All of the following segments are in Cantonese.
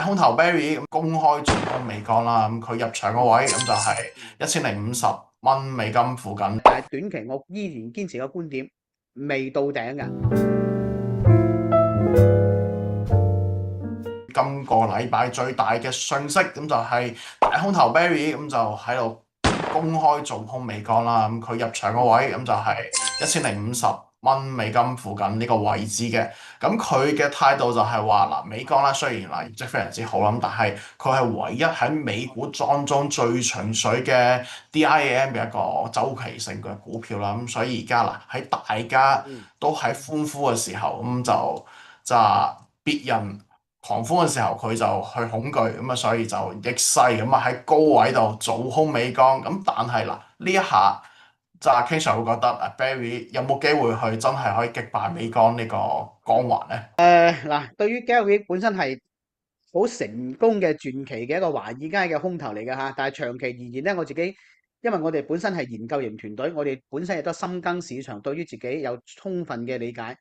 大空頭 Barry 咁公開做空美光啦，咁佢入場個位咁就係1050蚊美金附近。但係短期我依然堅持個觀點，未到頂嘅。今個禮拜最大嘅訊息咁就係大空頭 Barry 咁就喺度公開做空美光啦，咁佢入場個位咁就係1050蚊美金附近呢個位置嘅。咁佢嘅態度就係話嗱，美光啦雖然嗱業績非常之好啦，但係佢係唯一喺美股當中最純粹嘅 DIAM 嘅一個周期性嘅股票啦。咁所以而家嗱喺大家都喺歡呼嘅時候，咁就別人狂歡嘅時候，佢就去恐懼，咁啊，所以就逆勢咁啊喺高位度做空美光。咁但係嗱呢一下，就係 King Sir 會覺得Barry 有冇機會去真係可以擊敗美光呢個光環咧？嗱，對於 Gary 本身係好成功嘅傳奇嘅一個華爾街嘅空頭嚟嘅嚇，但係長期而言咧，我自己因為我哋本身係研究型團隊，我哋本身亦都深耕市場，對於自己有充分嘅理解，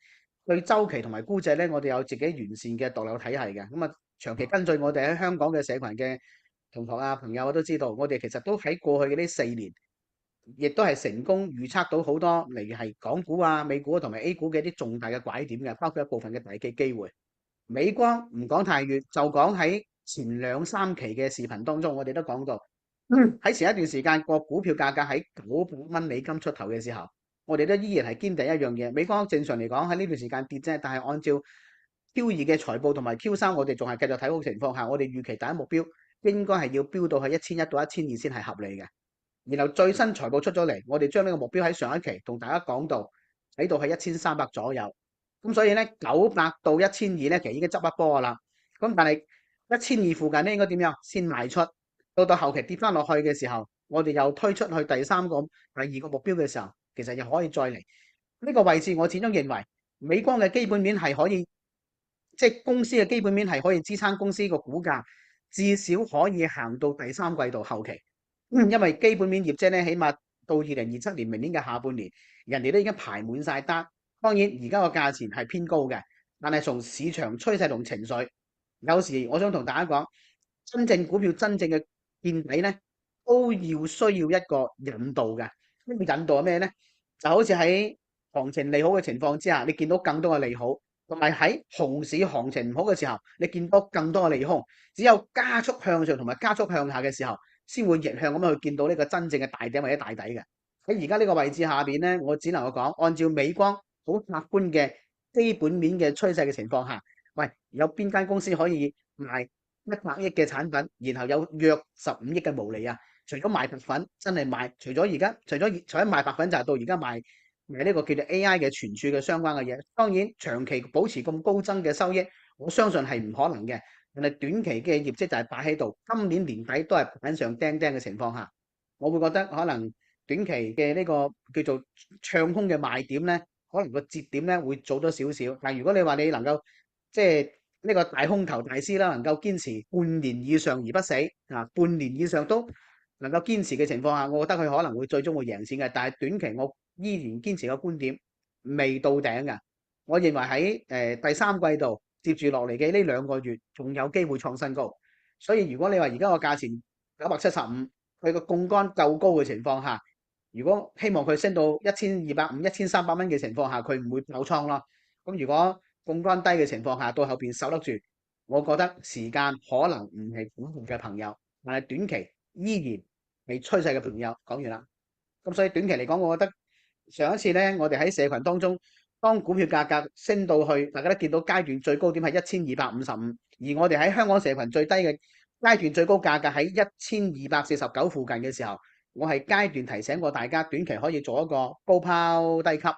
對周期同埋估值咧，我哋有自己完善嘅獨有體系嘅。咁啊，長期跟進我哋喺香港嘅社群嘅同學啊朋友，我都知道，我哋其實都喺過去嘅呢4年，亦都係成功預測到好多，例如係港股啊、美股同埋 A 股嘅一啲重大嘅拐點嘅，包括一部分嘅大嘅機會。美光唔講太遠，就講喺前2、3期嘅視頻當中，我哋都講到，喺前一段時間個股票價格喺900蚊美金出頭嘅時候，我哋都依然係堅定一樣嘢。美光正常嚟講喺呢段時間跌啫，但係按照 Q2嘅財報同埋 Q3，我哋仲係繼續睇好情況下，我哋預期第一目標應該係要飆到去1100到1200先係合理嘅。然後最新財報出咗嚟，我哋將呢個目標喺上一期同大家講到，喺度係1300左右。咁所以咧900到1200咧，其實已經執一波噶啦。咁但係1200附近咧應該點樣先賣出？到後期跌翻落去嘅時候，我哋又推出去第二個目標嘅時候，其實又可以再嚟呢個位置。我始終認為美光嘅基本面係可以，即係公司嘅基本面係可以支撐公司個股價，至少可以行到第三季度後期。因為基本面業績咧，起碼到2027年明年嘅下半年，人哋都已經排滿晒單。當然而家個價錢係偏高嘅，但係從市場趨勢同情緒，有時我想同大家講，真正股票真正嘅見底咧，都要需要一個引導嘅。呢個引導係咩咧？就好似喺行情利好嘅情況之下，你見到更多嘅利好，同埋喺熊市行情唔好嘅時候，你見到更多嘅利空。只有加速向上同埋加速向下嘅時候，先會逆向咁樣去見到呢個真正嘅大頂或者大底嘅。喺而家呢個位置下邊咧，我只能夠講，按照美光好客觀嘅基本面嘅趨勢嘅情況下，喂，有邊間公司可以賣100億嘅產品，然後有約15億嘅毛利啊？除咗賣白粉，真係賣，除咗賣白粉就係到而家賣呢個叫做 AI 嘅存儲嘅相關嘅嘢。當然長期保持咁高增嘅收益，我相信係唔可能嘅。但係短期嘅業績就係擺喺度，今年年底都係板上釘釘嘅情況下，我會覺得可能短期嘅呢個叫做唱空嘅賣點咧，可能個節點咧會早咗少少。但係如果你話你能夠即係呢個大空頭大師啦，能夠堅持半年以上而不死啊，半年以上都能夠堅持嘅情況下，我覺得佢可能會最終會贏錢嘅。但係短期我依然堅持個觀點，未到頂嘅。我認為喺第三季度接住落嚟嘅呢2個月，仲有機會創新高。所以如果你話而家個價錢975，佢個槓桿夠高嘅情況下，如果希望佢升到1250、1300蚊嘅情況下，佢唔會爆倉咯。咁如果槓桿低嘅情況下，到後邊守得住，我覺得時間可能唔係股票嘅朋友，但係短期依然係趨勢嘅朋友。講完啦。咁所以短期嚟講，我覺得上一次咧，我哋喺社群當中，當股票價格升到去，大家都見到階段最高點係1255，而我哋喺香港社群最低嘅階段最高價格喺1249附近嘅時候，我係階段提醒過大家，短期可以做一個高拋低吸，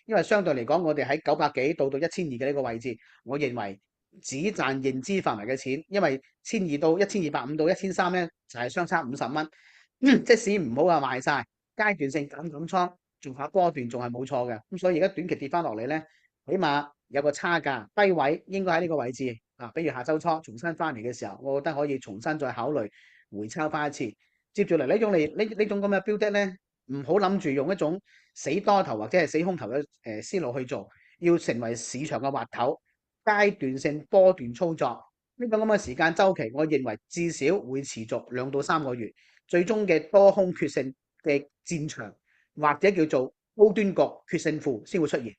因為相對嚟講，我哋喺900幾到1200嘅呢個位置，我認為只賺認知範圍嘅錢，因為1200到1250到1300咧就係相差50蚊，即使唔好話賣晒，階段性減倉，做下波段仲係冇錯嘅。咁所以而家短期跌翻落嚟咧，起碼有個差價，低位應該喺呢個位置啊。比如下周初重新翻嚟嘅時候，我覺得可以重新再考慮回抄翻一次。接住嚟呢種咁嘅標的咧，唔好諗住用一種死多頭或者係死空頭嘅思路去做，要成為市場嘅滑頭，階段性波段操作，呢個咁嘅時間週期，我認為至少會持續2到3個月，最終嘅多空決勝嘅戰場或者叫做高端局決勝負先會出現。